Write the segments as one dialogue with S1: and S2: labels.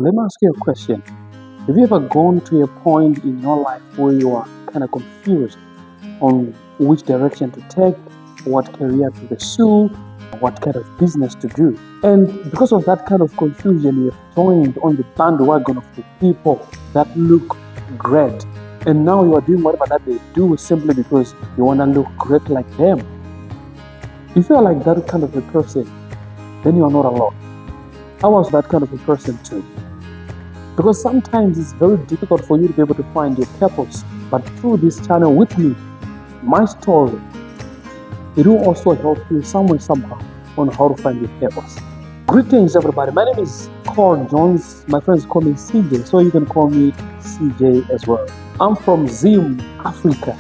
S1: Let me ask you a question. Have you ever gone to a point in your life where you are kind of confused on which direction to take, what career to pursue, what kind of business to do? And because of that kind of confusion, you have joined on the bandwagon of the people that look great. And now you are doing whatever that they do simply because you want to look great like them. If you are like that kind of a person, then you are not alone. I was that kind of a person too. Because sometimes it's very difficult for you to be able to find your purpose. But through this channel with me, my story, it will also help you somewhere, somehow, on how to find your purpose. Greetings, everybody. My name is Carl Jones. My friends call me CJ, so you can call me CJ as well. I'm from Zim, Africa.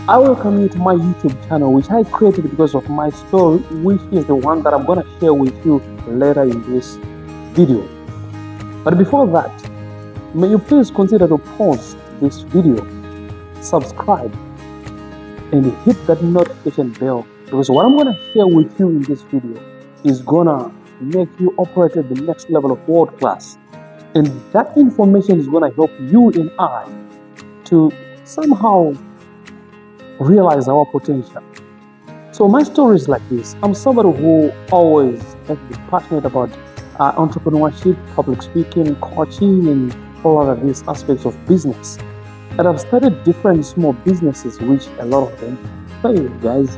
S1: I welcome you to my YouTube channel, which I created because of my story, which is the one that I'm going to share with you later in this video. But before that, may you please consider to pause this video, subscribe, and hit that notification bell, because what I'm going to share with you in this video is going to make you operate at the next level of world class. And that information is going to help you and I to somehow realize our potential. So my story is like this. I'm somebody who always has been passionate about entrepreneurship, public speaking, coaching, and all of these aspects of business. And I've started different small businesses, which a lot of them failed, guys.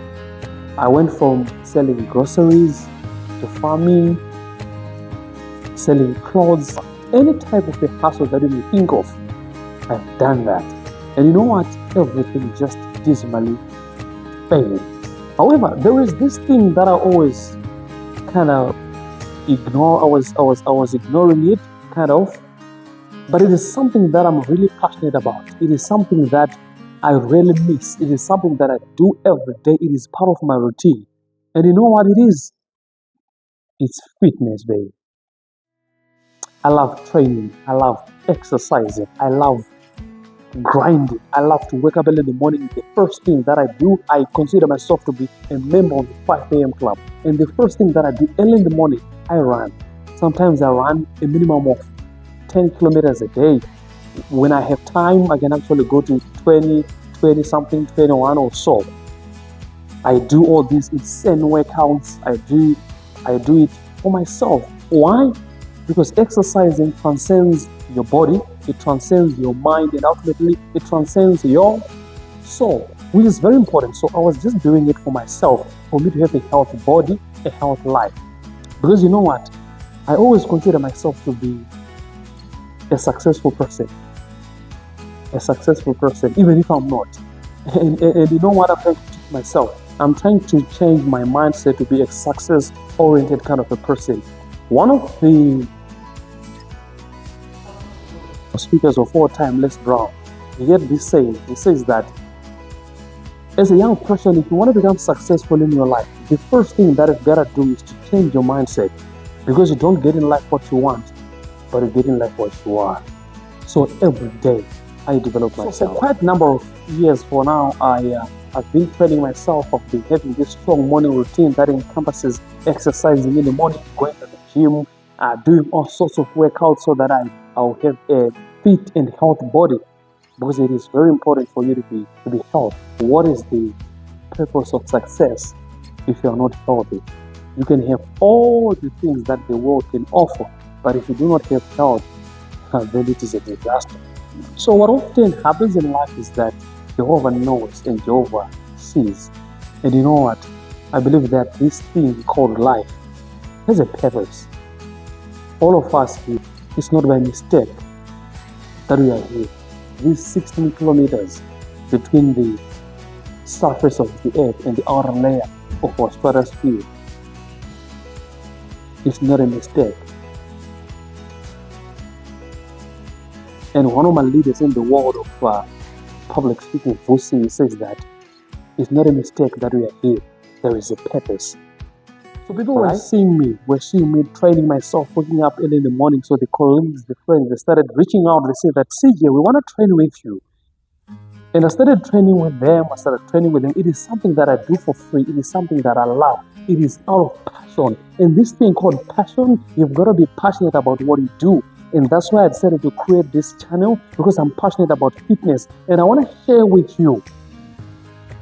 S1: I went from selling groceries to farming, selling clothes, any type of a hustle that you may think of. I've done that. And you know what? Everything just dismally failed. However, there is this thing that I always kind of ignore. I was ignoring it, kind of. But it is something that I'm really passionate about. It is something that I really miss. It is something that I do every day. It is part of my routine. And you know what it is? It's fitness, baby. I love training. I love exercising. I love grinding. I love to wake up early in the morning. The first thing that I do, I consider myself to be a member of the 5 a.m. club. And the first thing that I do early in the morning, I run. Sometimes I run a minimum of 10 kilometers a day. When I have time, I can actually go to 20 something, 21 or so. I do all these insane workouts. I do it for myself. Why? Because exercising transcends your body, it transcends your mind, and ultimately it transcends your soul, which is very important. So I was just doing it for myself, for me to have a healthy body, a healthy life. Because you know what? I always consider myself to be a successful person, even if I'm not. And you know what I'm trying to teach myself? I'm trying to change my mindset to be a success-oriented kind of a person. One of the speakers of all time, Les Brown, he had this saying. He says that as a young person, if you want to become successful in your life, the first thing that you've got to do is to change your mindset, because you don't get in life what you want, but you get in life what you are. So every day I develop myself. So for quite a number of years for now, I've been training myself. I've been having this strong morning routine that encompasses exercising in the morning, going to the gym, doing all sorts of workouts so that I'll have a fit and healthy body, because it is very important for you to be healthy. What is the purpose of success if you're not healthy? You can have all the things that the world can offer, but if you do not have health, then it is a disaster. So what often happens in life is that Jehovah knows and Jehovah sees. And you know what? I believe that this thing called life has a purpose. All of us here, it's not by mistake that we are here. These 16 kilometers between the surface of the earth and the outer layer of our stratosphere, it's not a mistake. And one of my leaders in the world of public speaking, Vusi, says that it's not a mistake that we are here. There is a purpose. So people were seeing me training myself, waking up early in the morning. So the colleagues, the friends, they started reaching out. They said that, CJ, we want to train with you. And I started training with them. It is something that I do for free. It is something that I love. It is out of passion. And this thing called passion, you've got to be passionate about what you do. And that's why I decided to create this channel, because I'm passionate about fitness. And I want to share with you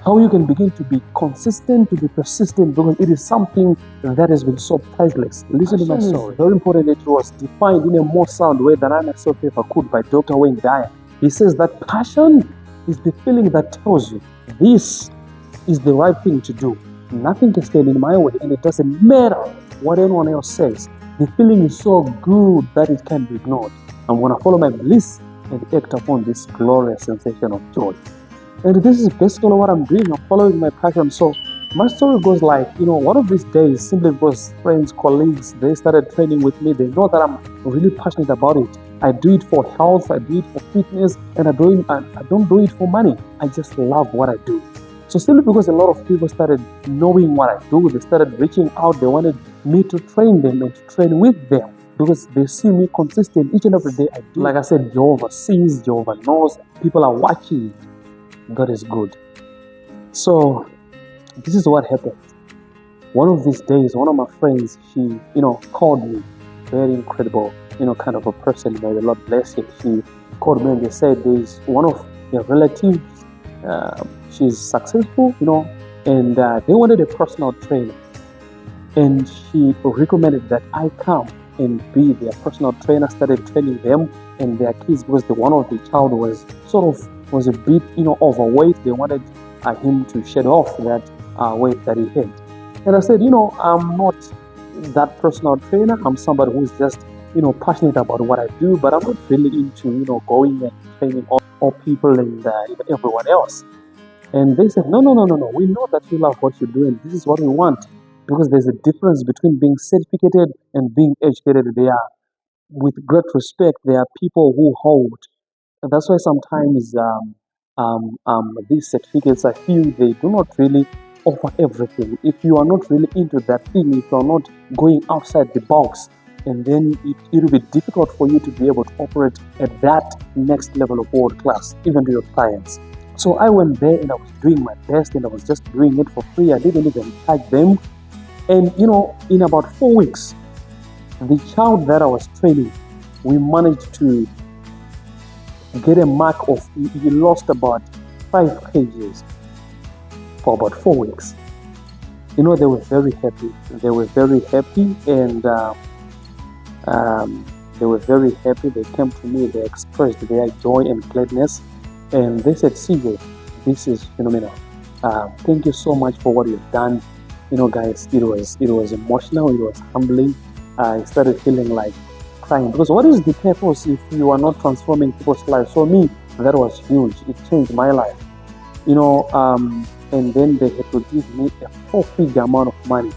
S1: how you can begin to be consistent, to be persistent, because it is something that has been so priceless. Listen to my story. Very important. It was defined in a more sound way than I myself ever could by Dr. Wayne Dyer. He says that passion is the feeling that tells you this is the right thing to do. Nothing can stand in my way, and it doesn't matter what anyone else says. The feeling is so good that it can't be ignored. I'm going to follow my bliss and act upon this glorious sensation of joy. And this is basically what I'm doing. I'm following my passion. So my story goes like, one of these days, simply because friends, colleagues, they started training with me. They know that I'm really passionate about it. I do it for health, I do it for fitness, and I don't do it for money. I just love what I do. So simply because a lot of people started knowing what I do, they started reaching out, they wanted me to train them and to train with them, because they see me consistent each and every day I do. Like I said, Jehovah sees, Jehovah knows, people are watching. God is good. So this is what happened. One of these days, one of my friends, she, called me. Very incredible, kind of a person. May the Lord bless her. She called me and they said there's one of their relatives. She's successful, and they wanted a personal trainer. And she recommended that I come and be their personal trainer. Started training them and their kids, because the one of the child was a bit, overweight. They wanted him to shed off that weight that he had. And I said, I'm not that personal trainer. I'm somebody who's just, passionate about what I do, but I'm not really into, going and training all people and everyone else. And they said, no. We know that you love what you do, and this is what we want. Because there's a difference between being certificated and being educated. They are, with great respect, there are people who hold. And that's why sometimes these certificates, I feel they do not really offer everything. If you are not really into that thing, if you are not going outside the box, and then it will be difficult for you to be able to operate at that next level of world class, even to your clients. So I went there and I was doing my best, and I was just doing it for free. I didn't even charge them. And in about 4 weeks, the child that I was training, we managed to get a mark of, he lost about 5 kgs for about 4 weeks. They were very happy. They were very happy, and they were very happy. They came to me, they expressed their joy and gladness, and they said, CJ, this is phenomenal. Thank you so much for what you've done. Guys, it was emotional, it was humbling. I started feeling like crying, because what is the purpose if you are not transforming people's lives? For me, that was huge. It changed my life. And then they had to give me a 4-figure amount of money.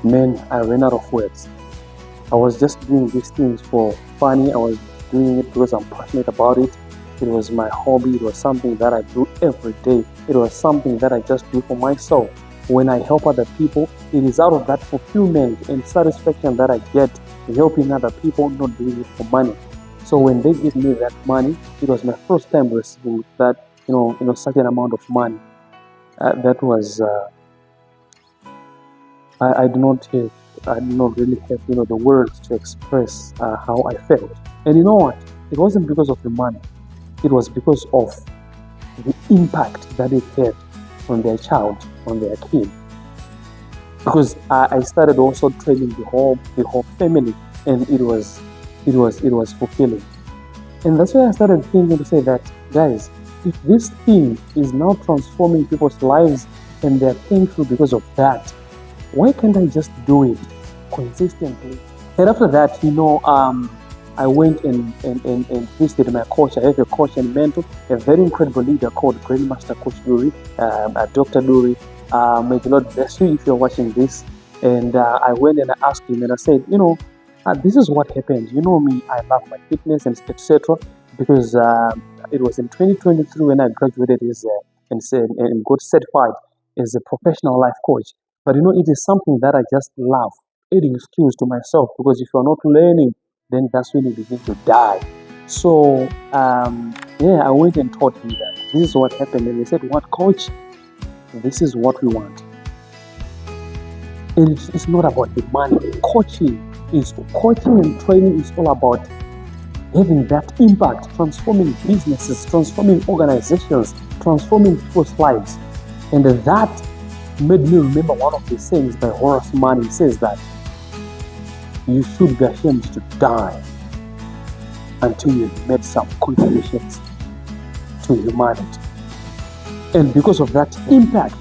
S1: Man, I ran out of words. I was just doing these things for funny. I was doing it because I'm passionate about it. It was my hobby. It was something that I do every day. It was something that I just do for myself. When I help other people, it is out of that fulfillment and satisfaction that I get helping other people, not doing it for money. So when they give me that money, it was my first time receiving that, such an amount of money. That was, I do not really have, the words to express how I felt. And you know what? It wasn't because of the money. It was because of the impact that it had on their child, on their kid. Because I started also training the whole family, and it was fulfilling. And that's why I started thinking to say that, guys, if this thing is now transforming people's lives and they're thankful because of that, why can't I just do it consistently? And after that, I went and visited my coach. I have a coach and mentor, a very incredible leader called Grandmaster Coach Duri, Dr. Duri. May the Lord bless you if you're watching this. And I went and I asked him and I said, this is what happened. You know me, I love my fitness and etc. Because it was in 2023 when I graduated and got certified as a professional life coach. But it is something that I just love, adding skills to myself, because if you're not learning, then that's when you begin to die. So I went and taught him that this is what happened, and he said, "What, coach? This is what we want." And it's not about the money. Coaching is coaching and training is all about having that impact, transforming businesses, transforming organizations, transforming people's lives. And that made me remember one of the sayings by Horace Mann. He says that you should be ashamed to die until you've made some contributions to humanity. And because of that impact,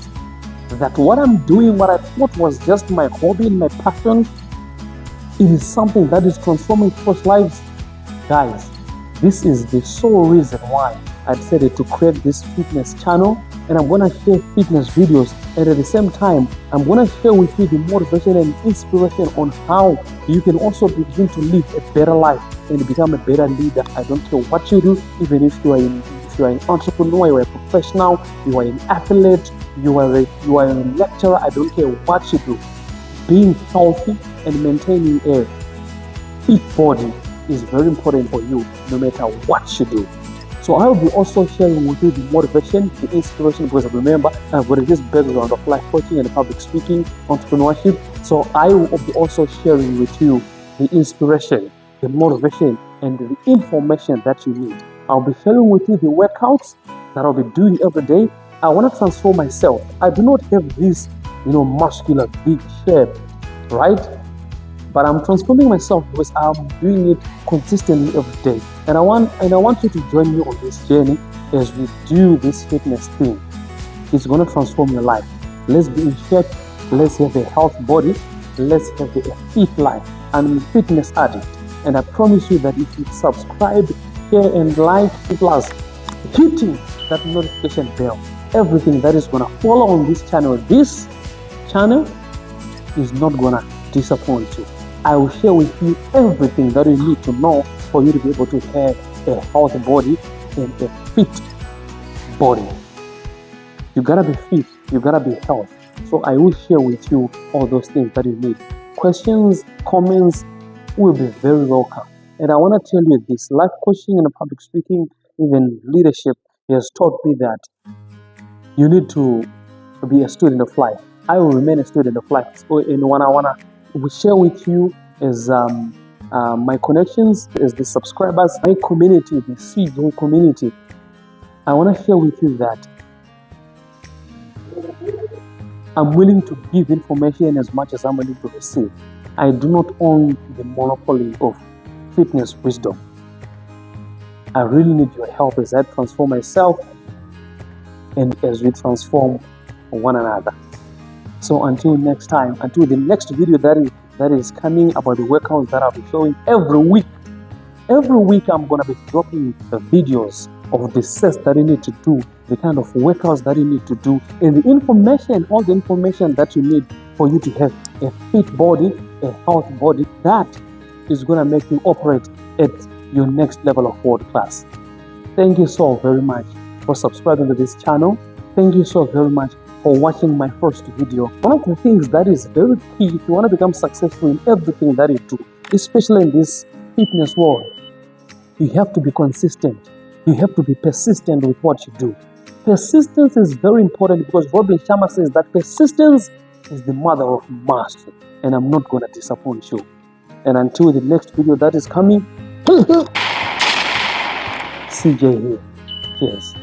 S1: that what I'm doing, what I thought was just my hobby and my passion, it is something that is transforming people's lives. Guys, this is the sole reason why I decided to create this fitness channel, and I'm going to share fitness videos, and at the same time I'm going to share with you the motivation and inspiration on how you can also begin to live a better life and become a better leader. I don't care what you do, even if you are an entrepreneur, you are a professional, you are an athlete, you are a lecturer, I don't care what you do. Being healthy and maintaining a fit body is very important for you no matter what you do. So I will be also sharing with you the motivation, the inspiration, because remember, I've got this background of life coaching and public speaking, entrepreneurship. So I will be also sharing with you the inspiration, the motivation, and the information that you need. I'll be sharing with you the workouts that I'll be doing every day. I want to transform myself. I do not have this, muscular, big shape, right? But I'm transforming myself because I'm doing it consistently every day. And I want you to join me on this journey as we do this fitness thing. It's going to transform your life. Let's be in shape. Let's have a healthy body. Let's have a fit life. I'm a fitness addict. And I promise you that if you subscribe, share, and like, plus hitting that notification bell, everything that is going to follow on this channel is not going to disappoint you. I will share with you everything that you need to know for you to be able to have a healthy body and a fit body. You gotta be fit, you gotta be healthy. So I will share with you all those things that you need. Questions, comments will be very welcome. And I want to tell you this, life coaching and public speaking, even leadership, has taught me that you need to be a student of life. I will remain a student of life. So in what I want to share with you is my connections, is the subscribers, my community, the CGO community. I want to share with you that I'm willing to give information as much as I'm willing to receive. I do not own the monopoly of fitness wisdom. I really need your help as I transform myself and as we transform one another. So until next time, until the next video that is coming about the workouts that I'll be showing every week. Every week I'm going to be dropping the videos of the sets that you need to do, the kind of workouts that you need to do, and the information, all the information that you need for you to have a fit body, a healthy body that is going to make you operate at your next level of world class. Thank you so very much for subscribing to this channel. Thank you so very much for watching my first video. One of the things that is very key if you want to become successful in everything that you do, especially in this fitness world, you have to be consistent. You have to be persistent with what you do. Persistence is very important because Robin Sharma says that persistence is the mother of mastery. And I'm not going to disappoint you. And until the next video that is coming, CJ here. Cheers.